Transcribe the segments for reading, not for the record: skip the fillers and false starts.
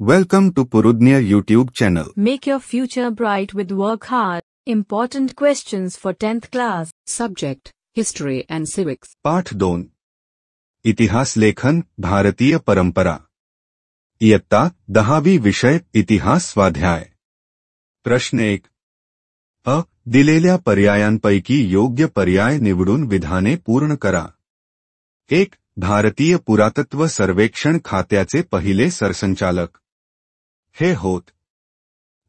Welcome to Purudnya YouTube channel. Make your future bright with work hard. Important questions for 10th class. Subject: History and Civics. पाठ 2. इतिहास लेखन भारतीय परंपरा. इयत्ता 10वी विषय इतिहास स्वाध्याय. प्रश्न 1. अ. दिलेल्या पर्यायांपैकी योग्य पर्याय निवडून विधाने पूर्ण करा. 1. भारतीय पुरातत्व सर्वेक्षण खात्याचे पहिले सरसंचालक. हे होत.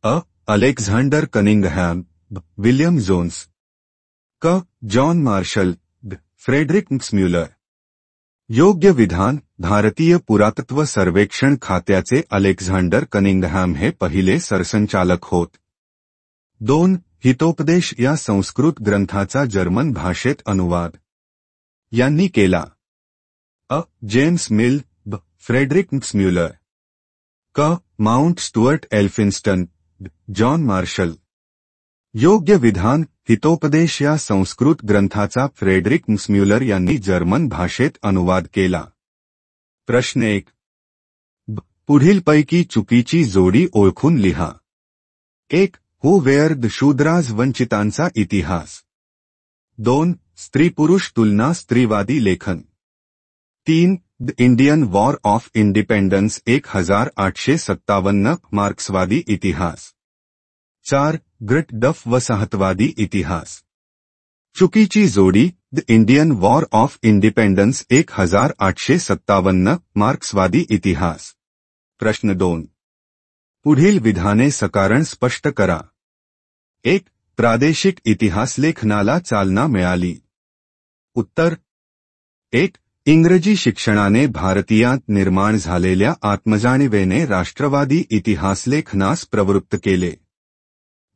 अ. Alexander Cunningham. ब. William Jones. क. John Marshall. ड. Frederick Muller. योग्य विधान: भारतीय पुरातत्व सर्वेक्षण खात्याचे अलेक्झांडर कनिंगहॅम हे पहिले सरसंचालक होत. 2. हितोपदेश या संस्कृत ग्रंथाचा जर्मन भाषेत अनुवाद यांनी केला. अ. James Mill. ब. Frederick Muller. क. Mount Stuart Elphinstone. ड. John Marshall. योग्य विधान: हितोपदेश या संस्कृत ग्रंथाचा फ्रेडरिक म्युलर यांनी जर्मन भाषेत अनुवाद केला. प्रश्न 1. ब. पुढीलपैकी चुकीची जोडी ओळखून लिहा. 1. हू वेअर द शूद्राज वंचितांचा इतिहास. 2. स्त्री-पुरुष तुलना स्त्रीवादी लेखन. 3. The Indian war of independence 1857 मार्क्सवादी इतिहास. 4. ग्रेट डफ वसाहतवादी इतिहास. चुकीची जोडी: the Indian war of independence 1857 मार्क्सवादी इतिहास. प्रश्न 2. पुढील विधाने सकारण स्पष्ट करा. 1. प्रादेशिक इतिहास लेखनाला चालना मिळाली. उत्तर: 1. इंग्रजी शिक्षणाने भारतीयात निर्माण झालेल्या आत्मजाणीवेने राष्ट्रवादी इतिहास लेखनास प्रवृत्त केले.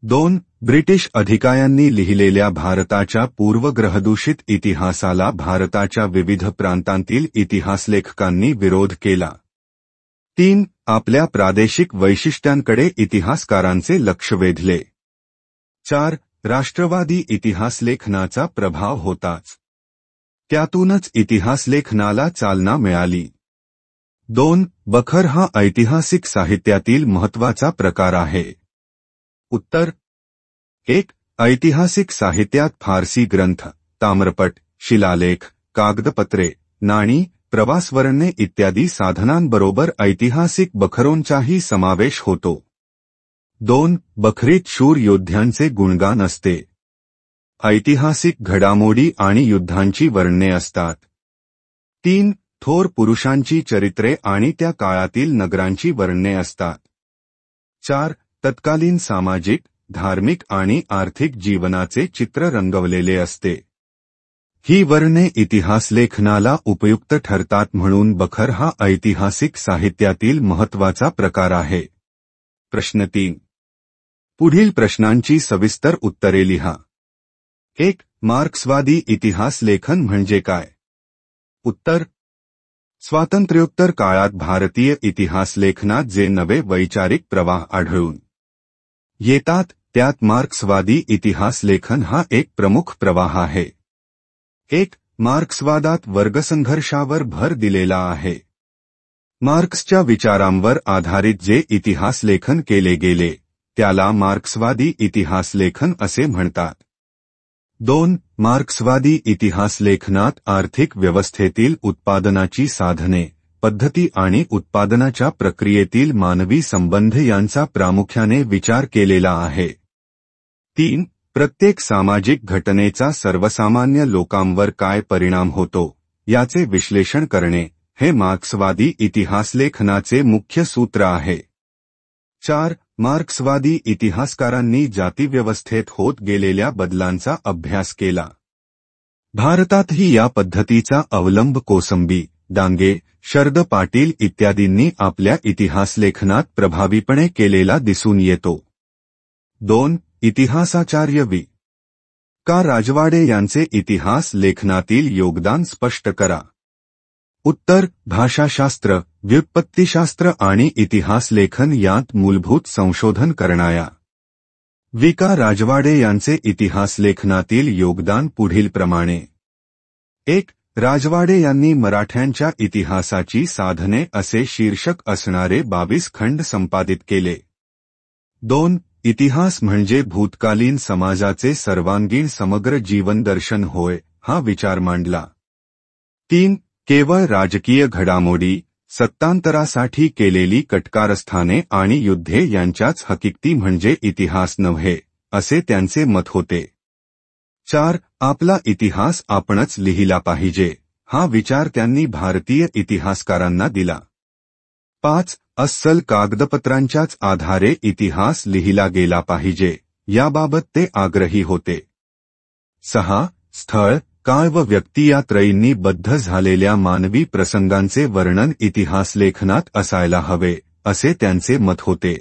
2. ब्रिटिश अधिकाऱ्यांनी लिहिलेल्या भारताच्या पूर्वग्रहदूषित इतिहासाला भारताच्या विविध प्रांतांतील इतिहासलेखकांनी विरोध केला. 3. आपल्या प्रादेशिक वैशिष्ट्यांकडे इतिहासकारांचे लक्ष वेधले. 4. राष्ट्रवादी इतिहासलेखनाचा प्रभाव होताच. त्यातूनच इतिहासलेखनाला चालना मिळाली. 2. बखर हा ऐतिहासिक साहित्यातील महत्त्वाचा प्रकार आहे. उत्तर: 1. ऐतिहासिक साहित्यात फारसी ग्रंथ, ताम्रपट, शिलालेख, कागदपत्रे, नाणी, प्रवासवर्णने इत्यादी साधनांबरोबर ऐतिहासिक बखरोंचाही समावेश होतो. 2. बखरीत शूर योद्ध्यांचे गुणगान असते. ऐतिहासिक घडामोडी आणि युद्धांची वर्णने असतात. 3. थोर पुरुषांची चरित्रे आणि त्या काळातील नगरांची वर्णने असतात. 4. तत्कालीन सामाजिक, धार्मिक आणि आर्थिक जीवनाचे चित्र रंगवलेले असते. ही वर्णने इतिहासलेखनाला उपयुक्त ठरतात म्हणून बखर हा ऐतिहासिक साहित्यातील महत्त्वाचा प्रकार आहे. प्रश्न 3. पुढील प्रश्नांची सविस्तर उत्तरे लिहा. 1. मार्क्सवादी इतिहास लेखन म्हणजे काय? उत्तर: स्वातंत्र्योत्तर काळात भारतीय इतिहास लेखनात जे नवे वैचारिक प्रवाह आढळून येतात त्यात मार्क्सवादी इतिहास लेखन हा एक प्रमुख प्रवाह आहे. 1. मार्क्सवादात वर्गसंघर्षावर भर दिलेला आहे. मार्क्सच्या विचारांवर आधारित जे इतिहास लेखन केले गेले त्याला मार्क्सवादी इतिहास लेखन असे म्हणतात. 2. मार्क्सवादी इतिहास लेखनात आर्थिक व्यवस्थेतील उत्पादनाची साधने, पद्धती आणि उत्पादनाच्या प्रक्रियेतील मानवी संबंध यांचा प्रामुख्याने विचार केलेला आहे. 3. प्रत्येक सामाजिक घटनेचा सर्वसामान्य लोकांवर काय परिणाम होतो याचे विश्लेषण करणे हे मार्क्सवादी इतिहासलेखनाचे मुख्य सूत्र आहे. 4. मार्क्सवादी इतिहासकारांनी जातीव्यवस्थेत होत गेलेल्या बदलांचा अभ्यास केला. भारतातही या पद्धतीचा अवलंब कोसंबी, डांगे, शरद पाटील इत्यादींनी आपल्या इतिहासलेखनात प्रभावीपणे केलेला दिसून येतो. 2. इतिहासाचार्य वी. का. राजवाडे यांचे इतिहास लेखनातील योगदान स्पष्ट करा. उत्तर: भाषाशास्त्र, व्युत्पत्तीशास्त्र आणि इतिहास लेखन यात मूलभूत संशोधन करणाया वि. का. राजवाडे यांचे इतिहास लेखनातील योगदान पुढीलप्रमाणे. 1. राजवाडे यांनी मराठ्यांच्या इतिहासाची साधने असे शीर्षक असणारे 22 खंड संपादित केले. 2. इतिहास म्हणजे भूतकालीन समाजाचे सर्वांगीण समग्र जीवनदर्शन होय, हा विचार मांडला. 3. केवळ राजकीय घडामोडी, सत्तांतरासाठी केलेली कटकारस्थाने आणि युद्धे यांच्याच हकीकती म्हणजे इतिहास नव्हे, असे त्यांचे मत होते. 4. आपला इतिहास आपणच लिहिला पाहिजे, हा विचार त्यांनी भारतीय इतिहासकारांना दिला. 5. अस्सल कागदपत्रांच्याच आधारे इतिहास लिहिला गेला पाहिजे, याबाबत ते आग्रही होते. 6. स्थळ, काळ व व्यक्ती या त्रयींनी बद्ध झालेल्या मानवी प्रसंगांचे वर्णन इतिहासलेखनात असायला हवे, असे त्यांचे मत होते.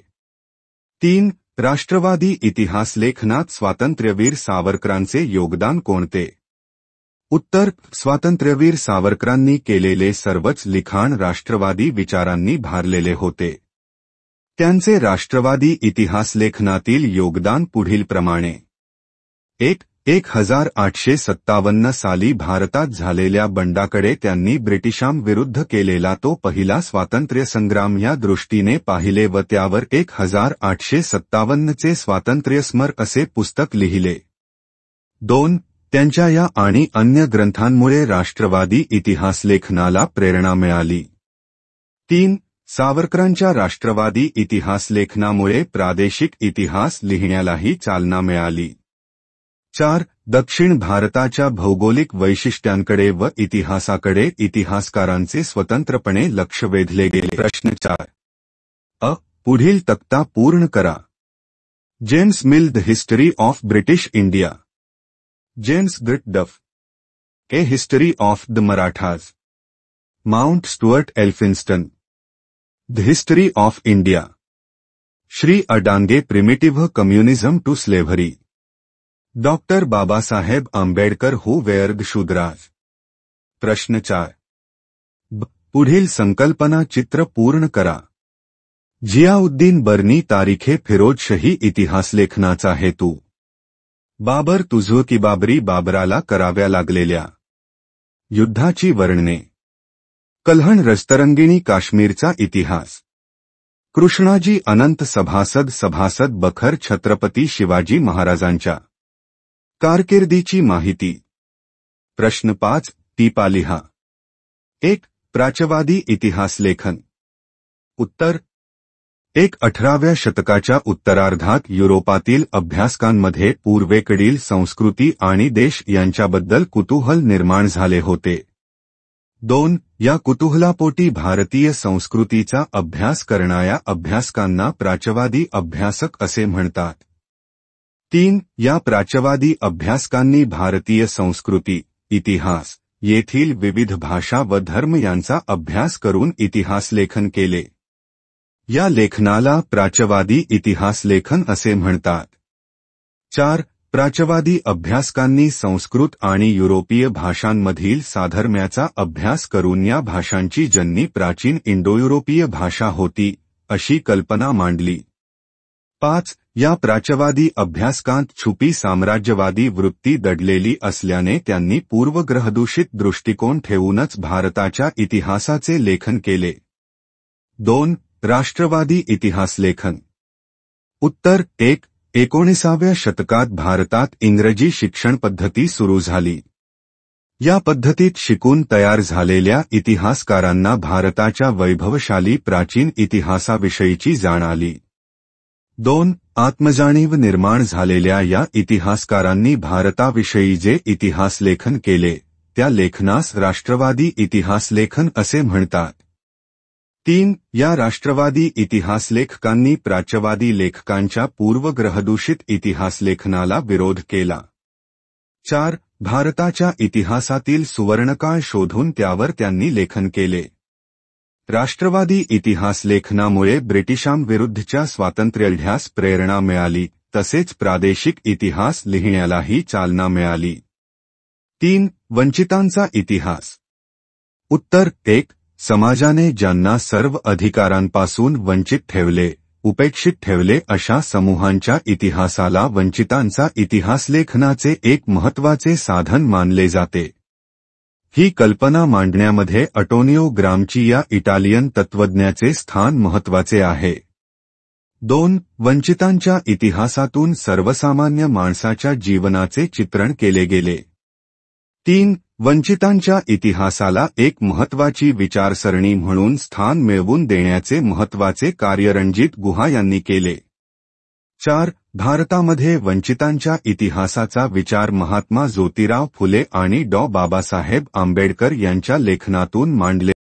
3. राष्ट्रवादी इतिहासलेखनात स्वातंत्र्यवीर सावरकरांचे योगदान कोणते? उत्तर: स्वातंत्र्यवीर सावरकरांनी केलेले सर्वच लिखाण राष्ट्रवादी विचारांनी भारलेले होते. त्यांचे राष्ट्रवादी इतिहासलेखनातील योगदान पुढीलप्रमाणे. 1. 1857 साली भारतात झालेल्या बंडाकडे त्यांनी ब्रिटिशांविरुद्ध केलेला तो पहिला स्वातंत्र्यसंग्राम या दृष्टीने पाहिले व त्यावर 1857 चे स्वातंत्र्यस्मर असे पुस्तक लिहिले. 2. त्यांच्या या आणि अन्य ग्रंथांमुळे राष्ट्रवादी इतिहासलेखनाला प्रेरणा मिळाली. 3. सावरकरांच्या राष्ट्रवादी इतिहासलेखनामुळे प्रादेशिक इतिहास लिहिण्यालाही चालना मिळाली. 4. दक्षिण भारताच्या भौगोलिक वैशिष्ट्यांकडे व इतिहासाकडे इतिहासकारांचे स्वतंत्रपणे लक्ष वेधले गेले. प्रश्न 4. पुढील तक्ता पूर्ण करा. James Mill, the history of British India. James Duff. A history of the Marathas. Mount Stuart Elphinstone. The history of India. Shri Adange, primitive communism to slavery. Doctor Babasaheb Ambedkar, who were Shudras. प्रश्न 4. पुढील संकल्पना चित्र पूर्ण करा. झियाउद्दीन बर्नी, तारीखे फिरोजशाही इतिहासलेखनाचा हेतू. बाबर, तुझकी बाबरी, बाबराला कराव्या लागलेल्या युद्धाची वर्णने. कल्हण रजतरंगिणी, काश्मीरचा इतिहास. कृष्णाजी अनंत, सभासद बखर, छत्रपती शिवाजी महाराजांच्या कारकिर्दीची माहिती. प्रश्न 5. टिपा लिहा. 1. प्राच्यवादी इतिहासलेखन. उत्तर: 18व्या शतकाच्या उत्तरार्धात युरोपातील अभ्यासकांमध्ये पूर्वेकडील संस्कृती आणि देश यांच्याबद्दल कुतूहल निर्माण झाले होते. 2. या कुतूहलापोटी भारतीय संस्कृतीचा अभ्यास करणाऱ्या अभ्यासकांना प्राच्यवादी अभ्यासक असे म्हणतात. 3. या प्राच्यवादी अभ्यासकांनी भारतीय संस्कृती, इतिहास, येथील विविध भाषा व धर्म यांचा अभ्यास करून इतिहासलेखन केले. या लेखनाला प्राच्यवादी इतिहासलेखन असे म्हणतात. 4. प्राच्यवादी अभ्यासकांनी संस्कृत आणि युरोपीय भाषांमधील साधर्म्याचा अभ्यास करून या भाषांची जननी प्राचीन इंडो-युरोपीय भाषा होती, अशी कल्पना मांडली. 5. या प्राच्यवादी अभ्यासकांत छुपी साम्राज्यवादी वृत्ती दडलेली असल्याने त्यांनी पूर्वग्रहदूषित दृष्टिकोन ठेवूनच भारताच्या इतिहासाचे लेखन केले. 2. राष्ट्रवादी इतिहासलेखन. उत्तर: 1. 19व्या शतकात भारतात इंग्रजी शिक्षण पद्धती सुरू झाली. या पद्धतीत शिकून तयार झालेल्या इतिहासकारांना भारताच्या वैभवशाली प्राचीन इतिहासाविषयीची जाण आली. 2. आत्मजाणीव निर्माण झालेल्या या इतिहासकारांनी भारताविषयी जे इतिहासलेखन केले, त्या लेखनास राष्ट्रवादी इतिहासलेखन असे म्हणतात. 3. या राष्ट्रवादी इतिहासलेखकांनी प्राच्यवादी लेखकांच्या पूर्वग्रहदूषित इतिहासलेखनाला विरोध केला. 4. भारताच्या इतिहासातील सुवर्णकाळ शोधून त्यावर त्यांनी लेखन केले. राष्ट्रवादी इतिहासलेखनामुळे ब्रिटिशांविरुद्धच्या स्वातंत्र्यलढ्यास प्रेरणा मिळाली, तसेच प्रादेशिक इतिहास लिहिण्यालाही चालना मिळाली. 3. वंचितांचा इतिहास. उत्तर: 1. समाजाने ज्यांना सर्व अधिकारांपासून वंचित ठेवले, उपेक्षित ठेवले अशा समूहांच्या इतिहासाला वंचितांचा इतिहासलेखनाचे एक महत्त्वाचे साधन मानले जाते. ही कल्पना मांडण्यामध्ये अँटोनियो ग्रामची या इटालियन तत्त्वज्ञाचे स्थान महत्त्वाचे आहे. 2. वंचितांच्या इतिहासातून सर्वसामान्य माणसाच्या जीवनाचे चित्रण केले गेले. 3. वंचितांच्या इतिहासाला एक महत्त्वाची विचारसरणी म्हणून स्थान मिळवून देण्याचे महत्त्वाचे कार्य रणजित गुहा यांनी केले. 4. भारतामध्ये वंचितांच्या इतिहासाचा विचार महात्मा ज्योतिराव फुले आणि डॉ. बाबासाहेब आंबेडकर यांच्या लेखनातून मांडले